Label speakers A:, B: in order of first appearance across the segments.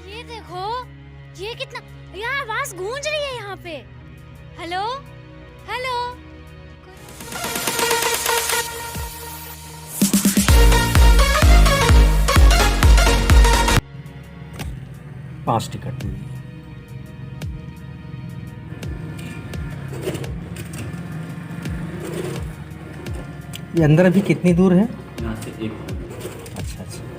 A: ये देखो, ये कितना यार आवाज गूंज रही है यहाँ पे। Hello hello.
B: पांच टिकट मिली। ये अंदर अभी कितनी दूर है?
C: यहाँ से एक।
B: अच्छा।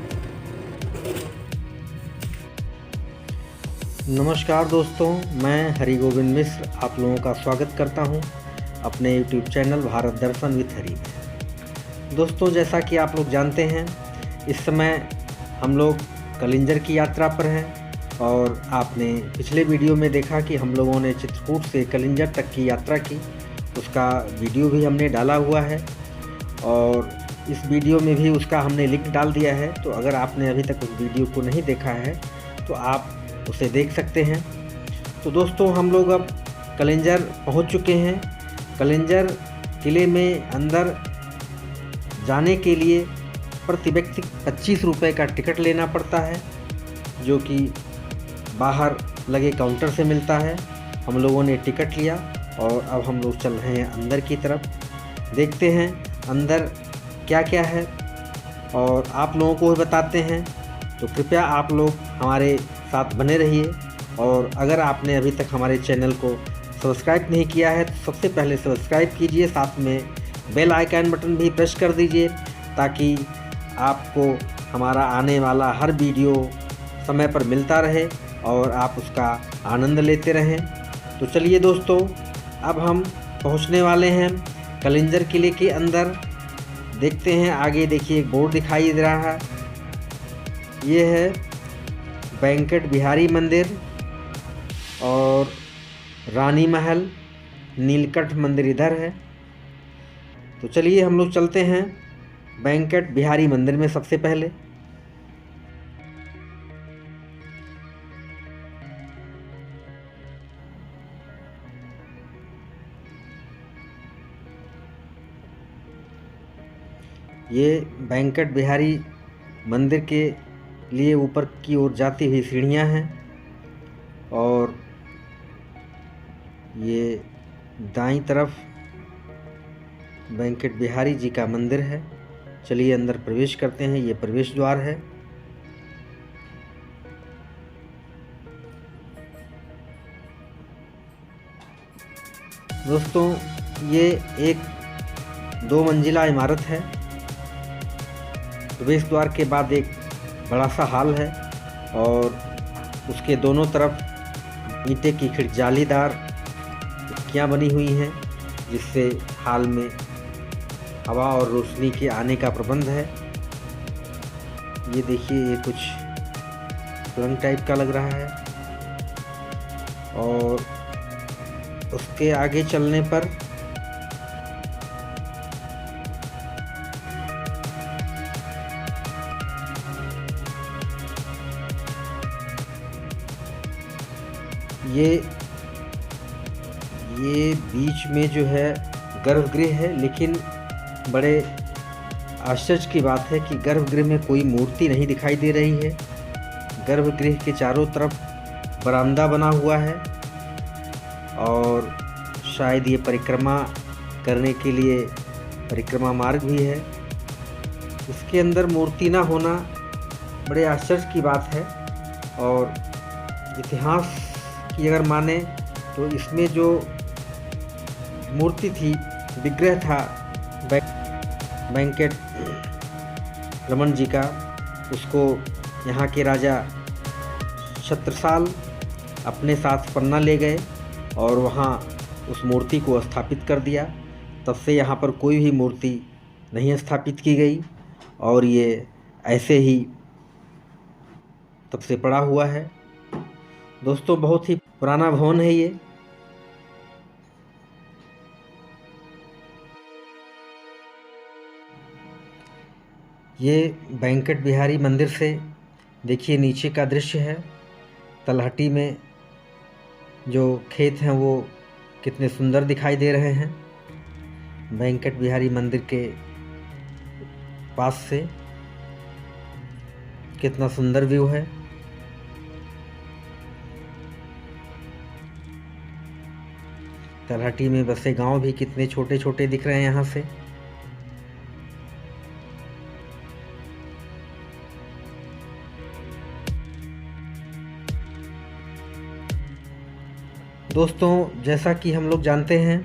B: नमस्कार दोस्तों, मैं हरि गोविंद मिश्र आप लोगों का स्वागत करता हूं अपने YouTube channel Bharat Darshan with Hari में। दोस्तों, जैसा कि आप लोग जानते हैं, इस समय हम लोग कलिंजर की यात्रा पर हैं और आपने पिछले वीडियो में देखा कि हम लोगों ने चित्रकूट से कलिंजर तक की यात्रा की। उसका वीडियो भी हमने डाला हुआ है और इस वीडियो में भी उसका हमने लिंक डाल दिया है। तो अगर आपने अभी तक उस वीडियो को नहीं देखा है तो आप उसे देख सकते हैं। तो दोस्तों, हम लोग अब कलिंजर पहुंच चुके हैं। कलिंजर किले में अंदर जाने के लिए प्रति व्यक्ति 25 रुपये का टिकट लेना पड़ता है, जो कि बाहर लगे काउंटर से मिलता है। हम लोगों ने टिकट लिया और अब हम लोग चल रहे हैं अंदर की तरफ। देखते हैं अंदर क्या क्या है और आप लोगों को भी बताते हैं। तो कृपया आप लोग हमारे साथ बने रहिए और अगर आपने अभी तक हमारे चैनल को सब्सक्राइब नहीं किया है तो सबसे पहले सब्सक्राइब कीजिए, साथ में बेल आइकन बटन भी प्रेस कर दीजिए ताकि आपको हमारा आने वाला हर वीडियो समय पर मिलता रहे और आप उसका आनंद लेते रहें। तो चलिए दोस्तों, अब हम पहुंचने वाले हैं कलिंजर किले के अंदर। देखते हैं आगे। देखिए, एक बोर्ड दिखाई दे रहा है, ये है वेंकट बिहारी मंदिर और रानी महल, नीलकंठ मंदिर इधर है। तो चलिए हम लोग चलते हैं वेंकट बिहारी मंदिर में सबसे पहले। ये वेंकट बिहारी मंदिर के लिए ऊपर की ओर जाती हुई सीढ़ियाँ हैं और ये दाईं तरफ वेंकट बिहारी जी का मंदिर है। चलिए अंदर प्रवेश करते हैं। ये प्रवेश द्वार है। दोस्तों, ये एक 2 मंजिला इमारत है। प्रवेश द्वार के बाद एक बड़ा सा हॉल है और उसके दोनों तरफ ईंटे की जालीदार खिड़कियाँ बनी हुई हैं, जिससे हॉल में हवा और रोशनी के आने का प्रबंध है। ये देखिए, ये कुछ सुरंग टाइप का लग रहा है और उसके आगे चलने पर ये बीच में जो है गर्भगृह है, लेकिन बड़े आश्चर्य की बात है कि गर्भगृह में कोई मूर्ति नहीं दिखाई दे रही है। गर्भगृह के चारों तरफ बरामदा बना हुआ है और शायद ये परिक्रमा करने के लिए परिक्रमा मार्ग भी है। इसके अंदर मूर्ति ना होना बड़े आश्चर्य की बात है और इतिहास की अगर माने तो इसमें जो मूर्ति थी, विग्रह था वेंकट रमन जी का, उसको यहाँ के राजा छत्रसाल अपने साथ पन्ना ले गए और वहाँ उस मूर्ति को स्थापित कर दिया। तब से यहाँ पर कोई भी मूर्ति नहीं स्थापित की गई और ये ऐसे ही तब से पड़ा हुआ है। दोस्तों, बहुत ही पुराना भवन है ये। वेंकट बिहारी मंदिर से देखिए नीचे का दृश्य है। तलहटी में जो खेत हैं वो कितने सुंदर दिखाई दे रहे हैं वेंकट बिहारी मंदिर के पास से। कितना सुंदर व्यू है। तलहटी में बसे गांव भी कितने छोटे छोटे दिख रहे हैं यहाँ से। दोस्तों, जैसा कि हम लोग जानते हैं,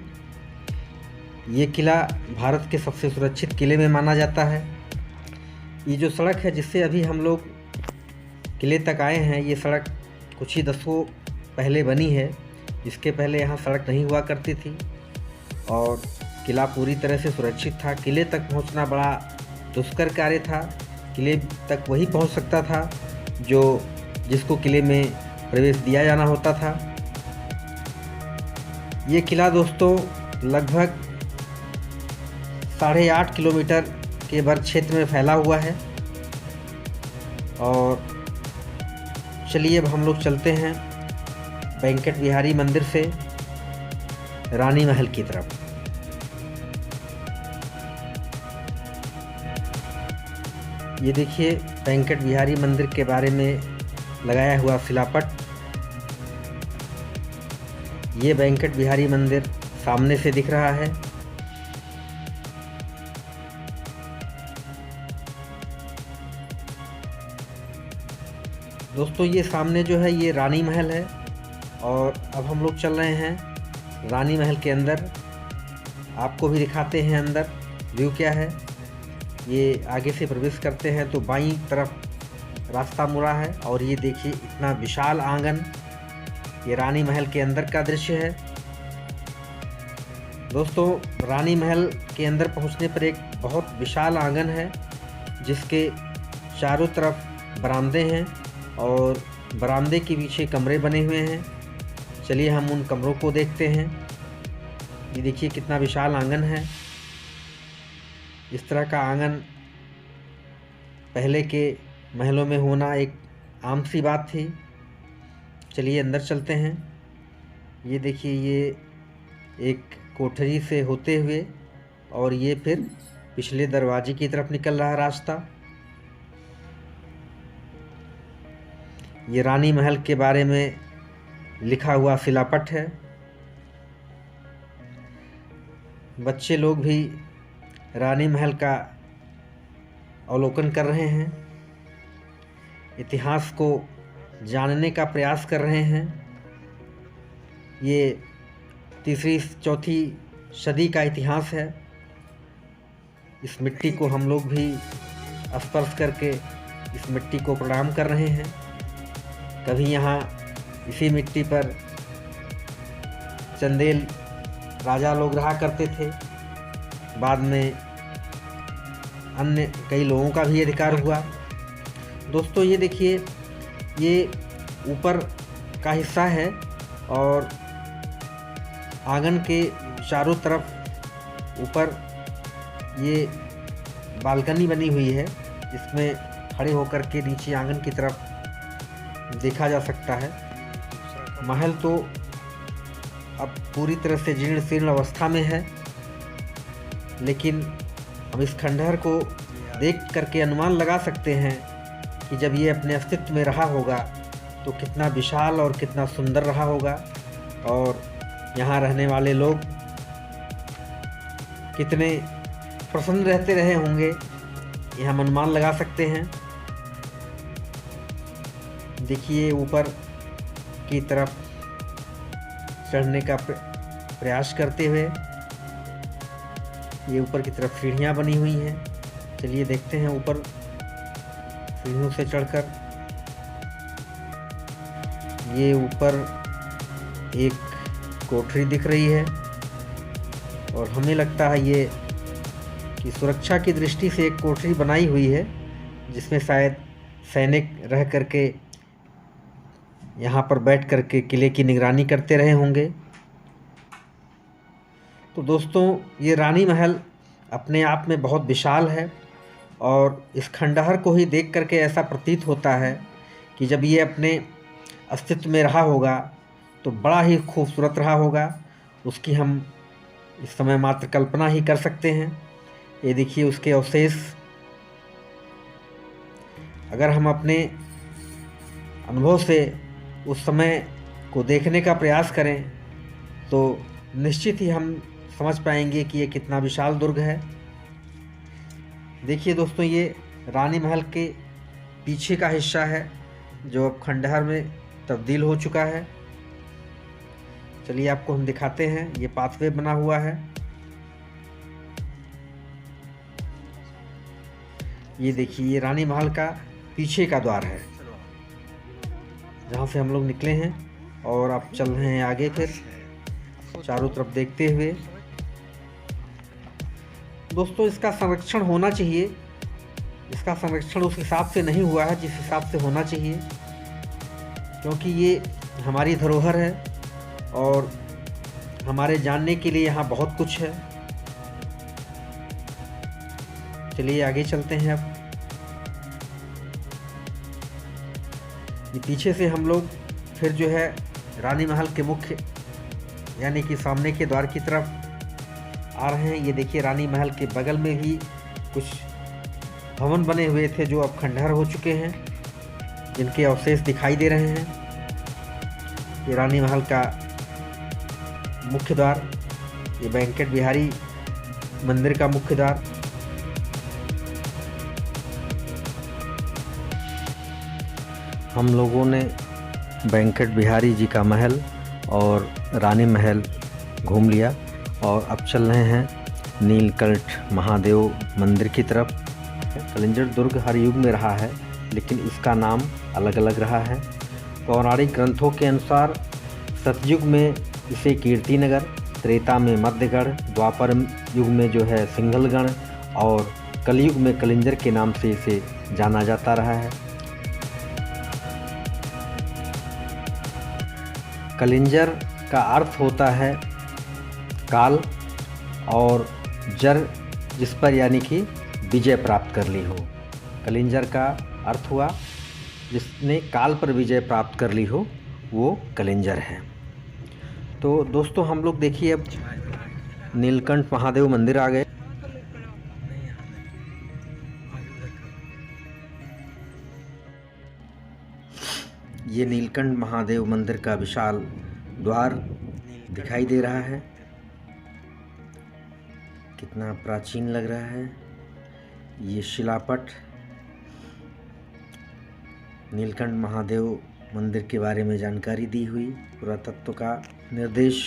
B: ये किला भारत के सबसे सुरक्षित किले में माना जाता है। ये जो सड़क है जिससे अभी हम लोग किले तक आए हैं, ये सड़क कुछ ही दशकों पहले बनी है। इसके पहले यहाँ सड़क नहीं हुआ करती थी और किला पूरी तरह से सुरक्षित था। किले तक पहुँचना बड़ा दुष्कर कार्य था। किले तक वही पहुँच सकता था जिसको किले में प्रवेश दिया जाना होता था। ये किला दोस्तों लगभग 8.5 किलोमीटर के वर्ग क्षेत्र में फैला हुआ है। और चलिए अब हम लोग चलते हैं वेंकट बिहारी मंदिर से रानी महल की तरफ। ये देखिए वेंकट बिहारी मंदिर के बारे में लगाया हुआ शिलापट। ये वेंकट बिहारी मंदिर सामने से दिख रहा है। दोस्तों, ये सामने जो है ये रानी महल है और अब हम लोग चल रहे हैं रानी महल के अंदर। आपको भी दिखाते हैं अंदर व्यू क्या है। ये आगे से प्रवेश करते हैं तो बाईं तरफ रास्ता मुड़ा है और ये देखिए इतना विशाल आंगन। ये रानी महल के अंदर का दृश्य है। दोस्तों, रानी महल के अंदर पहुंचने पर एक बहुत विशाल आंगन है जिसके चारों तरफ बरामदे हैं और बरामदे के पीछे कमरे बने हुए हैं। चलिए हम उन कमरों को देखते हैं। ये देखिए कितना विशाल आंगन है। इस तरह का आंगन पहले के महलों में होना एक आम सी बात थी। चलिए अंदर चलते हैं। ये देखिए ये एक कोठरी से होते हुए और ये फिर पिछले दरवाजे की तरफ निकल रहा रास्ता। ये रानी महल के बारे में लिखा हुआ शिलापट है। बच्चे लोग भी रानी महल का अवलोकन कर रहे हैं, इतिहास को जानने का प्रयास कर रहे हैं। ये 3री-4थी सदी का इतिहास है। इस मिट्टी को हम लोग भी स्पर्श करके इस मिट्टी को प्रणाम कर रहे हैं। कभी यहाँ इसी मिट्टी पर चंदेल राजा लोग रहा करते थे। बाद में अन्य कई लोगों का भी अधिकार हुआ। दोस्तों, ये देखिए ये ऊपर का हिस्सा है और आंगन के चारों तरफ ऊपर ये बालकनी बनी हुई है जिसमें खड़े होकर के नीचे आंगन की तरफ देखा जा सकता है। महल तो अब पूरी तरह से जीर्ण शीर्ण अवस्था में है, लेकिन हम इस खंडहर को देख करके अनुमान लगा सकते हैं कि जब ये अपने अस्तित्व में रहा होगा तो कितना विशाल और कितना सुंदर रहा होगा और यहाँ रहने वाले लोग कितने प्रसन्न रहते रहे होंगे, ये हम अनुमान लगा सकते हैं। देखिए ऊपर की तरफ चढ़ने का प्रयास करते हुए ये ऊपर की तरफ सीढ़ियाँ बनी हुई हैं। चलिए देखते हैं ऊपर सीढ़ियों से चढ़कर। ये ऊपर एक कोठरी दिख रही है और हमें लगता है ये कि सुरक्षा की दृष्टि से एक कोठरी बनाई हुई है जिसमें शायद सैनिक रह करके यहाँ पर बैठ करके किले की निगरानी करते रहे होंगे। तो दोस्तों, ये रानी महल अपने आप में बहुत विशाल है और इस खंडहर को ही देख करके ऐसा प्रतीत होता है कि जब ये अपने अस्तित्व में रहा होगा तो बड़ा ही खूबसूरत रहा होगा, उसकी हम इस समय मात्र कल्पना ही कर सकते हैं। ये देखिए उसके अवशेष। अगर हम अपने अनुभव से उस समय को देखने का प्रयास करें तो निश्चित ही हम समझ पाएंगे कि ये कितना विशाल दुर्ग है। देखिए दोस्तों, ये रानी महल के पीछे का हिस्सा है जो अब खंडहर में तब्दील हो चुका है। चलिए आपको हम दिखाते हैं। ये पाथवे बना हुआ है। ये देखिए, ये रानी महल का पीछे का द्वार है जहाँ से हम लोग निकले हैं और अब चल रहे हैं आगे फिर चारों तरफ देखते हुए। दोस्तों, इसका संरक्षण होना चाहिए। इसका संरक्षण उस हिसाब से नहीं हुआ है जिस हिसाब से होना चाहिए, क्योंकि ये हमारी धरोहर है और हमारे जानने के लिए यहाँ बहुत कुछ है। चलिए आगे चलते हैं। अब ये पीछे से हम लोग फिर जो है रानी महल के मुख्य यानी कि सामने के द्वार की तरफ आ रहे हैं। ये देखिए, रानी महल के बगल में भी कुछ भवन बने हुए थे जो अब खंडहर हो चुके हैं, जिनके अवशेष दिखाई दे रहे हैं। ये रानी महल का मुख्य द्वार, ये वेंकट बिहारी मंदिर का मुख्य द्वार। हम लोगों ने वेंकट बिहारी जी का महल और रानी महल घूम लिया और अब चल रहे हैं नीलकंठ महादेव मंदिर की तरफ। कलिंजर दुर्ग हर युग में रहा है, लेकिन इसका नाम अलग अलग रहा है। पौराणिक ग्रंथों के अनुसार सतयुग में इसे कीर्तिनगर, त्रेता में मध्यगढ़, द्वापर युग में जो है सिंघलगढ़ और कलयुग में कलिंजर के नाम से इसे जाना जाता रहा है। कलिंजर का अर्थ होता है काल और जर जिस पर यानी कि विजय प्राप्त कर ली हो। कलिंजर का अर्थ हुआ जिसने काल पर विजय प्राप्त कर ली हो, वो कलिंजर है। तो दोस्तों, हम लोग देखिए अब नीलकंठ महादेव मंदिर आ गए। ये नीलकंठ महादेव मंदिर का विशाल द्वार दिखाई दे रहा है। कितना प्राचीन लग रहा है। ये शिलापट नीलकंठ महादेव मंदिर के बारे में जानकारी दी हुई, पुरातत्व का निर्देश।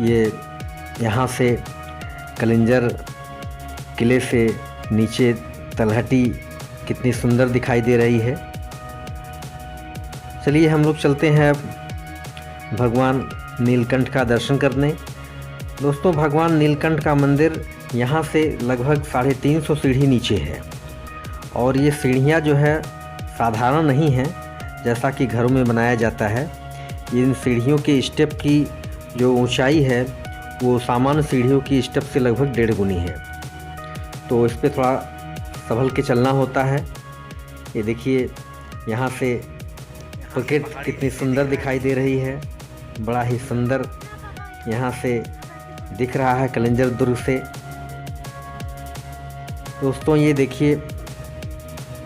B: ये यहाँ से कलिंजर किले से नीचे तलहटी कितनी सुंदर दिखाई दे रही है। चलिए हम लोग चलते हैं अब भगवान नीलकंठ का दर्शन करने। दोस्तों, भगवान नीलकंठ का मंदिर यहाँ से लगभग 350 सीढ़ी नीचे है और ये सीढ़ियाँ जो है साधारण नहीं हैं जैसा कि घरों में बनाया जाता है। इन सीढ़ियों के स्टेप की जो ऊंचाई है वो सामान्य सीढ़ियों की स्टेप से लगभग 1.5 गुनी है, तो इस पे थोड़ा संभल के चलना होता है। ये देखिए, यहाँ से प्रकृति कितनी सुंदर दिखाई दे रही है। बड़ा ही सुंदर यहाँ से दिख रहा है कलिंजर दुर्ग से। दोस्तों, ये देखिए,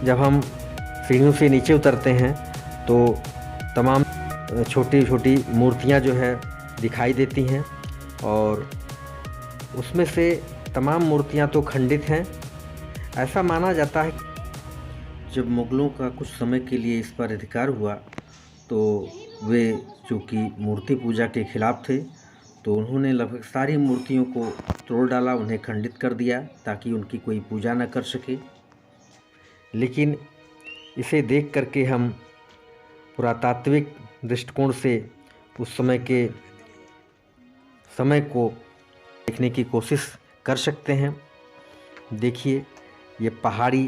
B: जब हम सीढ़ियों से नीचे उतरते हैं तो तमाम छोटी छोटी मूर्तियाँ जो है दिखाई देती हैं और उसमें से तमाम मूर्तियां तो खंडित हैं। ऐसा माना जाता है जब मुग़लों का कुछ समय के लिए इस पर अधिकार हुआ तो वे चूँकि मूर्ति पूजा के खिलाफ थे तो उन्होंने लगभग सारी मूर्तियों को तोड़ डाला, उन्हें खंडित कर दिया ताकि उनकी कोई पूजा न कर सके। लेकिन इसे देख करके हम पुरातात्विक दृष्टिकोण से उस समय के समय को देखने की कोशिश कर सकते हैं। देखिए, ये पहाड़ी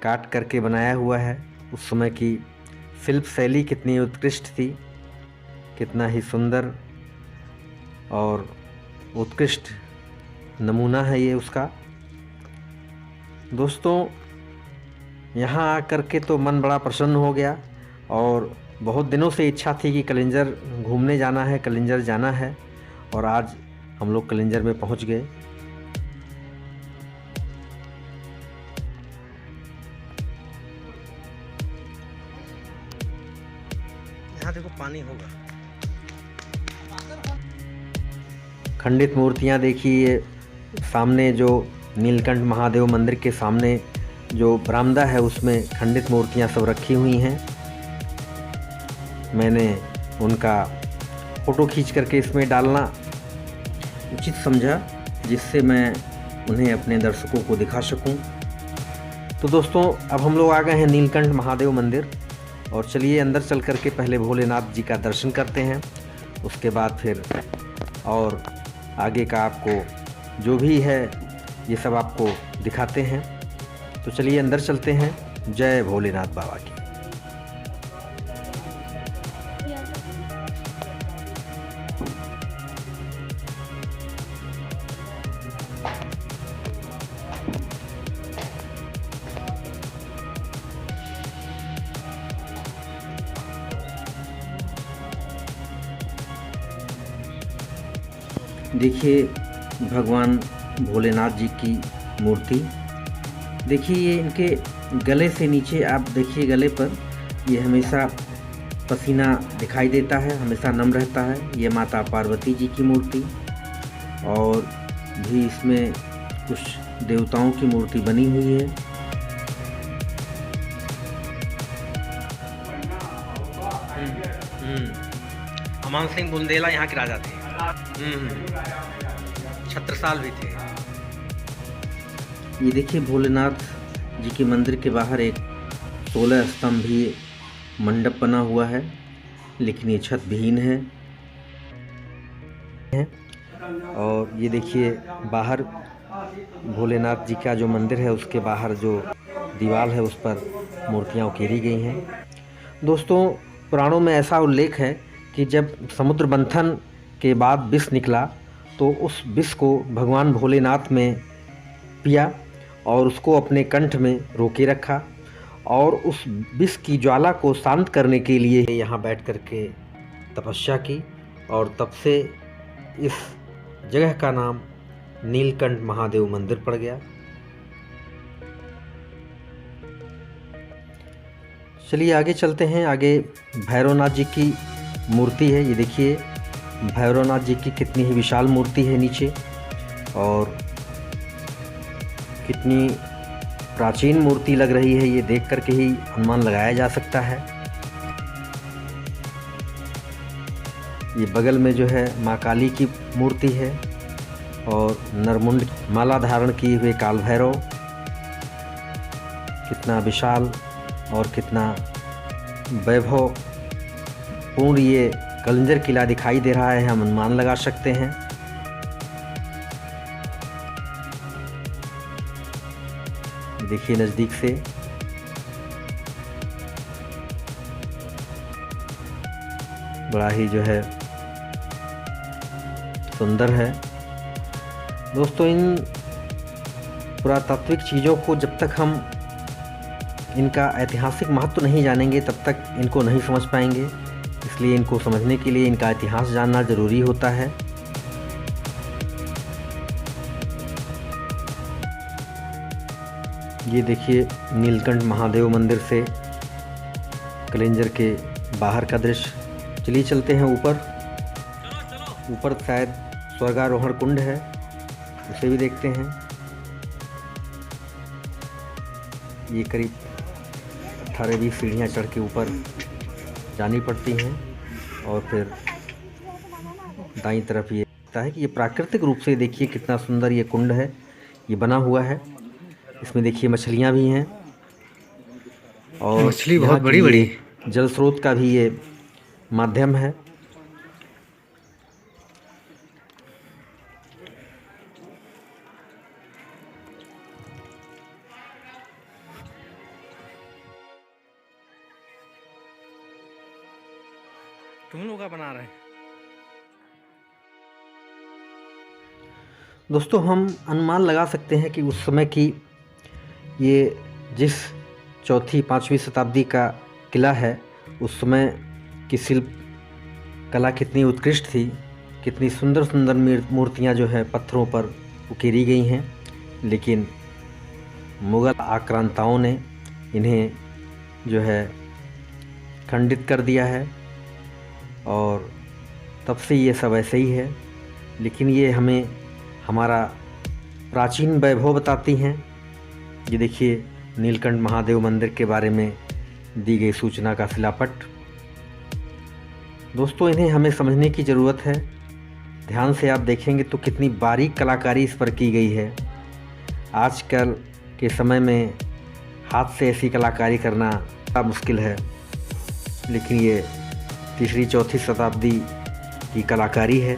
B: काट करके बनाया हुआ है। उस समय की शिल्प शैली कितनी उत्कृष्ट थी, कितना ही सुंदर और उत्कृष्ट नमूना है ये उसका। दोस्तों, यहाँ आकर के तो मन बड़ा प्रसन्न हो गया और बहुत दिनों से इच्छा थी कि कलिंजर घूमने जाना है, कलिंजर जाना है, और आज हम लोग कलिंजर में पहुँच गए। यहाँ देखो पानी होगा। खंडित मूर्तियाँ देखिए, सामने जो नीलकंठ महादेव मंदिर के सामने जो बरामदा है उसमें खंडित मूर्तियाँ सब रखी हुई हैं। मैंने उनका फ़ोटो खींच करके इसमें डालना उचित समझा, जिससे मैं उन्हें अपने दर्शकों को दिखा सकूं। तो दोस्तों, अब हम लोग आ गए हैं नीलकंठ महादेव मंदिर, और चलिए अंदर चल करके पहले भोलेनाथ जी का दर्शन करते हैं, उसके बाद फिर और आगे का आपको जो भी है ये सब आपको दिखाते हैं। तो चलिए अंदर चलते हैं। जय भोलेनाथ बाबा की। देखिए भगवान भोलेनाथ जी की मूर्ति। देखिए ये इनके गले से नीचे आप देखिए, गले पर ये हमेशा पसीना दिखाई देता है, हमेशा नम रहता है। ये माता पार्वती जी की मूर्ति, और भी इसमें कुछ देवताओं की मूर्ति बनी हुई है। अमान सिंह बुंदेला यहाँ के राजा थे। छत्रसाल भी थे। ये देखिए भोलेनाथ जी के मंदिर के बाहर एक 16 स्तंभीय मंडप बना हुआ है, लेकिन ये छत विहीन है। और ये देखिए बाहर भोलेनाथ जी का जो मंदिर है उसके बाहर जो दीवार है उस पर मूर्तियाँ उकेरी गई हैं। दोस्तों, पुराणों में ऐसा उल्लेख है कि जब समुद्र मंथन के बाद विष निकला तो उस विष को भगवान भोलेनाथ में पिया और उसको अपने कंठ में रोके रखा, और उस विष की ज्वाला को शांत करने के लिए यहाँ बैठ कर के तपस्या की, और तब से इस जगह का नाम नीलकंठ महादेव मंदिर पड़ गया। चलिए आगे चलते हैं। आगे भैरवनाथ जी की मूर्ति है। ये देखिए भैरवनाथ जी की कितनी ही विशाल मूर्ति है नीचे, और कितनी प्राचीन मूर्ति लग रही है, ये देख करके ही अनुमान लगाया जा सकता है। ये बगल में जो है माँ काली की मूर्ति है, और नरमुंड माला धारण किए हुए काल भैरव। कितना विशाल और कितना वैभव पूर्ण ये कलिंजर किला दिखाई दे रहा है, हम अनुमान लगा सकते हैं। देखिए नज़दीक से बड़ा ही जो है सुंदर है। दोस्तों, इन पुरातात्विक चीज़ों को जब तक हम इनका ऐतिहासिक महत्व नहीं जानेंगे तब तक इनको नहीं समझ पाएंगे, इसलिए इनको समझने के लिए इनका इतिहास जानना ज़रूरी होता है। ये देखिए नीलकंठ महादेव मंदिर से कलिंजर के बाहर का दृश्य। चलिए चलते हैं ऊपर। ऊपर शायद स्वर्गारोहण कुंड है, उसे भी देखते हैं। ये करीब 18-20 सीढ़ियाँ चढ़ के ऊपर जानी पड़ती हैं, और फिर दाईं तरफ ये लगता है कि ये प्राकृतिक रूप से देखिए कितना सुंदर ये कुंड है, ये बना हुआ है। इसमें देखिए मछलियाँ भी हैं, और
C: मछली
B: यहाँ
C: बहुत
B: की
C: बड़ी बड़ी।
B: ये जल स्रोत का भी ये माध्यम है।
C: तुम लोग का बना रहे हैं?
B: दोस्तों, हम अनुमान लगा सकते हैं कि उस समय की ये जिस चौथी 5वीं शताब्दी का किला है, उस समय की शिल्प कला कितनी उत्कृष्ट थी, कितनी सुंदर सुंदर मूर्तियाँ जो है पत्थरों पर उकेरी गई हैं। लेकिन मुग़ल आक्रांताओं ने इन्हें जो है खंडित कर दिया है और तब से ये सब ऐसे ही है। लेकिन ये हमें हमारा प्राचीन वैभव बताती हैं। ये देखिए, नीलकंठ महादेव मंदिर के बारे में दी गई सूचना का शिलापट। दोस्तों, इन्हें हमें समझने की ज़रूरत है। ध्यान से आप देखेंगे तो कितनी बारीक कलाकारी इस पर की गई है। आजकल के समय में हाथ से ऐसी कलाकारी करना बड़ा मुश्किल है, लेकिन ये 3री-4थी शताब्दी की कलाकारी है।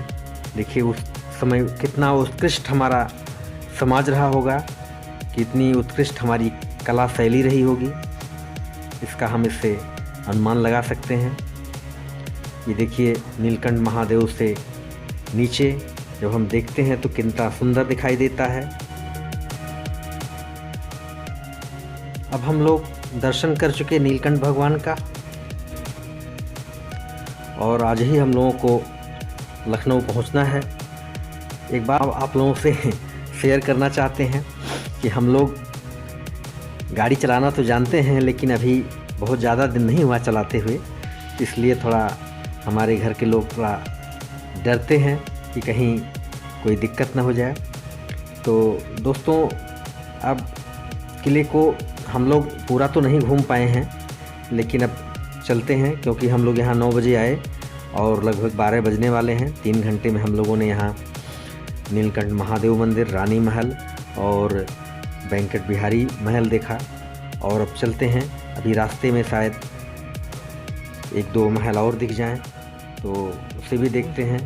B: देखिए, उस समय कितना उत्कृष्ट हमारा समाज रहा होगा, कितनी उत्कृष्ट हमारी कला शैली रही होगी, इसका हम इससे अनुमान लगा सकते हैं। ये देखिए, नीलकंठ महादेव से नीचे जब हम देखते हैं तो कितना सुंदर दिखाई देता है। अब हम लोग दर्शन कर चुके नीलकंठ भगवान का, और आज ही हम लोगों को लखनऊ पहुंचना है। एक बार आप लोगों से शेयर करना चाहते हैं कि हम लोग गाड़ी चलाना तो जानते हैं, लेकिन अभी बहुत ज़्यादा दिन नहीं हुआ चलाते हुए, इसलिए थोड़ा हमारे घर के लोग थोड़ा डरते हैं कि कहीं कोई दिक्कत ना हो जाए। तो दोस्तों, अब किले को हम लोग पूरा तो नहीं घूम पाए हैं, लेकिन अब चलते हैं, क्योंकि हम लोग यहाँ 9 बजे आए और लगभग 12 बजने वाले हैं। 3 घंटे में हम लोगों ने यहाँ नीलकंठ महादेव मंदिर, रानी महल और वेंकट बिहारी महल देखा। और अब चलते हैं, अभी रास्ते में शायद 1-2 महल और दिख जाएं, तो उसे भी देखते हैं।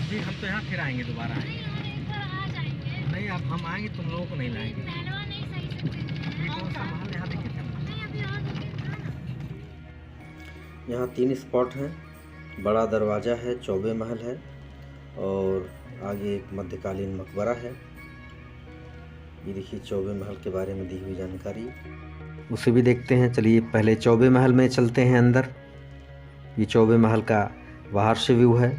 C: जी, हम तो यहाँ फिर आएंगे, दोबारा आएंगे। नहीं, अब हम आएंगे, तुम लोगों को नहीं लाएंगे। ये कौन सा महल यहाँ देखे थे?
B: यहाँ 3 स्पॉट हैं। बड़ा दरवाज़ा है, चौबे महल है, और आगे एक मध्यकालीन मकबरा है। ये देखिए, चौबे महल के बारे में दी हुई जानकारी, उसे भी देखते हैं। चलिए, पहले चौबे महल में चलते हैं अंदर। ये चौबे महल का बाहर से व्यू है।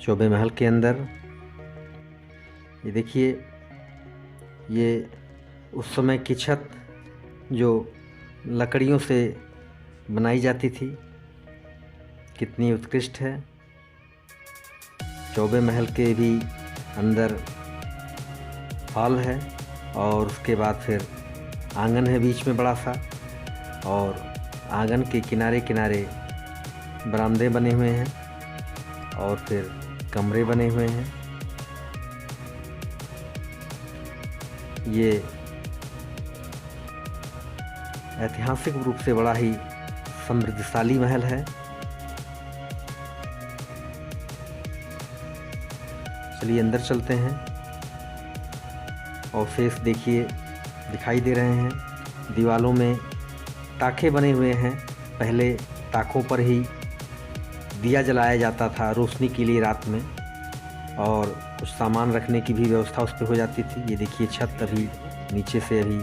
B: चौबे महल के अंदर ये देखिए, ये उस समय की छत जो लकड़ियों से बनाई जाती थी, कितनी उत्कृष्ट है। चौबे महल के भी अंदर हॉल है, और उसके बाद फिर आंगन है बीच में बड़ा सा, और आंगन के किनारे किनारे बरामदे बने हुए हैं, और फिर कमरे बने हुए हैं। ये ऐतिहासिक रूप से बड़ा ही समृद्धशाली महल है। चलिए, अंदर चलते हैं। और फेस देखिए, दिखाई दे रहे हैं। दीवारों में ताखे बने हुए हैं। पहले ताकों पर ही दिया जलाया जाता था रोशनी के लिए रात में, और कुछ सामान रखने की भी व्यवस्था उस पर हो जाती थी। ये देखिए, छत अभी नीचे से अभी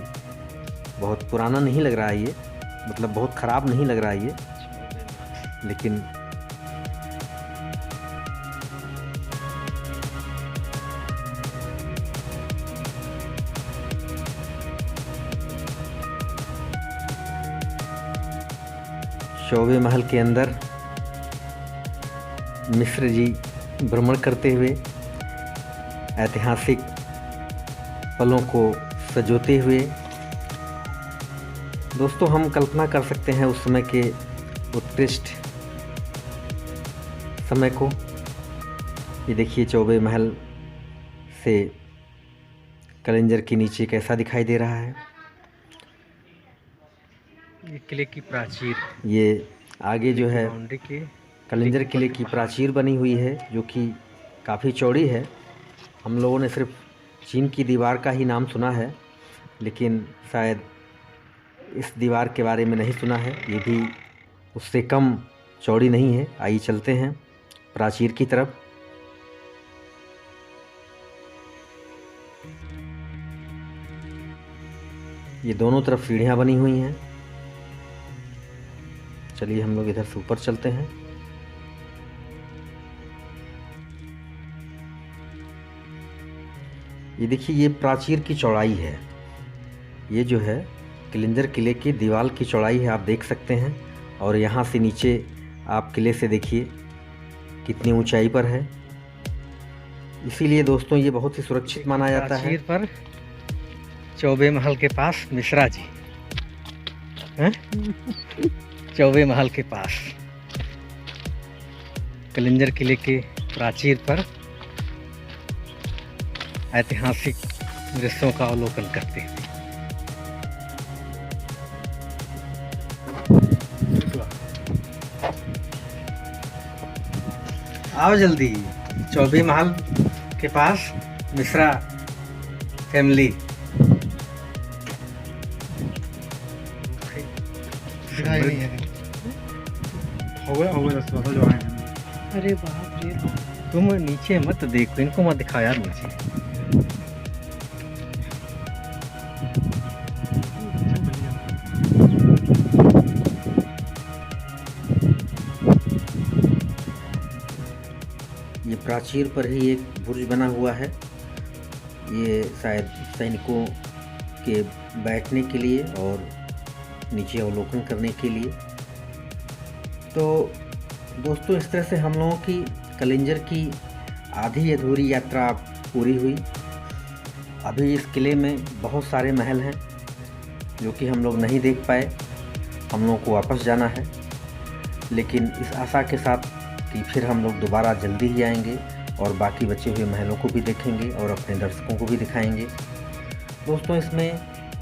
B: बहुत पुराना नहीं लग रहा है, ये मतलब बहुत ख़राब नहीं लग रहा है ये, लेकिन चौबे महल के अंदर मिश्र जी भ्रमण करते हुए ऐतिहासिक पलों को सजोते हुए दोस्तों हम कल्पना कर सकते हैं उस समय के उत्कृष्ट समय को। ये देखिए चौबे महल से कलिंजर के नीचे कैसा दिखाई दे रहा है।
C: ये किले की प्राचीर,
B: ये आगे जो है
C: बाउंड्री के
B: कलिंजर किले की प्राचीर बनी हुई है जो कि काफ़ी चौड़ी है। हम लोगों ने सिर्फ चीन की दीवार का ही नाम सुना है, लेकिन शायद इस दीवार के बारे में नहीं सुना है। ये भी उससे कम चौड़ी नहीं है। आइए चलते हैं प्राचीर की तरफ। ये दोनों तरफ सीढ़ियाँ बनी हुई हैं। चलिए हम लोग इधर से ऊपर चलते हैं। ये देखिए ये प्राचीर की चौड़ाई है। ये जो है कलिंजर किले की दीवार की चौड़ाई है, आप देख सकते हैं। और यहाँ से नीचे आप किले से देखिए कितनी ऊंचाई पर है। इसीलिए दोस्तों ये बहुत ही सुरक्षित माना जाता है।
C: प्राचीर पर चौबे महल के पास मिश्रा जी हैं? चौबे महल के पास कलिंजर किले के प्राचीर पर ऐतिहासिक दृश्यों का अवलोकन करते हैं। आओ जल्दी, चौबे महल के पास मिश्रा फैमिली।
D: दिखाई नहीं है। हो गया 10 बार जो आए हैं।
C: अरे बाप रे, तुम नीचे मत देखो, इनको मत दिखाओ यार नीचे।
B: ये प्राचीर पर ही एक बुर्ज बना हुआ है। ये शायद सैनिकों के बैठने के लिए और नीचे अवलोकन करने के लिए। तो दोस्तों इस तरह से हम लोगों की कलिंजर की आधी अधूरी यात्रा पूरी हुई। अभी इस किले में बहुत सारे महल हैं जो कि हम लोग नहीं देख पाए। हम लोगों को वापस जाना है, लेकिन इस आशा के साथ कि फिर हम लोग दोबारा जल्दी ही आएंगे और बाकी बचे हुए महलों को भी देखेंगे और अपने दर्शकों को भी दिखाएंगे। दोस्तों इसमें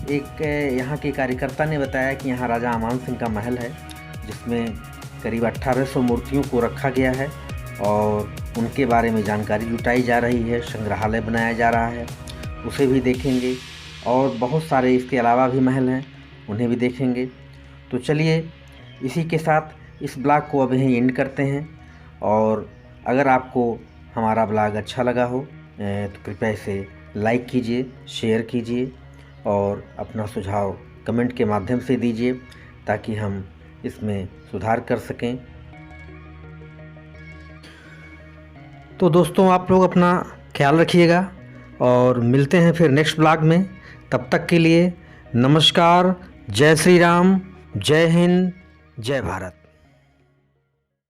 B: एक यहाँ के कार्यकर्ता ने बताया कि यहाँ राजा अमान सिंह का महल है, जिसमें करीब 1800 मूर्तियों को रखा गया है और उनके बारे में जानकारी जुटाई जा रही है। संग्रहालय बनाया जा रहा है, उसे भी देखेंगे। और बहुत सारे इसके अलावा भी महल हैं, उन्हें भी देखेंगे। तो चलिए इसी के साथ इस ब्लॉग को अब यहीं एंड करते हैं। और अगर आपको हमारा ब्लॉग अच्छा लगा हो तो कृपया इसे लाइक कीजिए, शेयर कीजिए और अपना सुझाव कमेंट के माध्यम से दीजिए ताकि हम इसमें सुधार कर सकें। तो दोस्तों आप लोग अपना ख्याल रखिएगा और मिलते हैं फिर नेक्स्ट ब्लॉग में। तब तक के लिए नमस्कार, जय श्री राम, जय हिंद, जय भारत।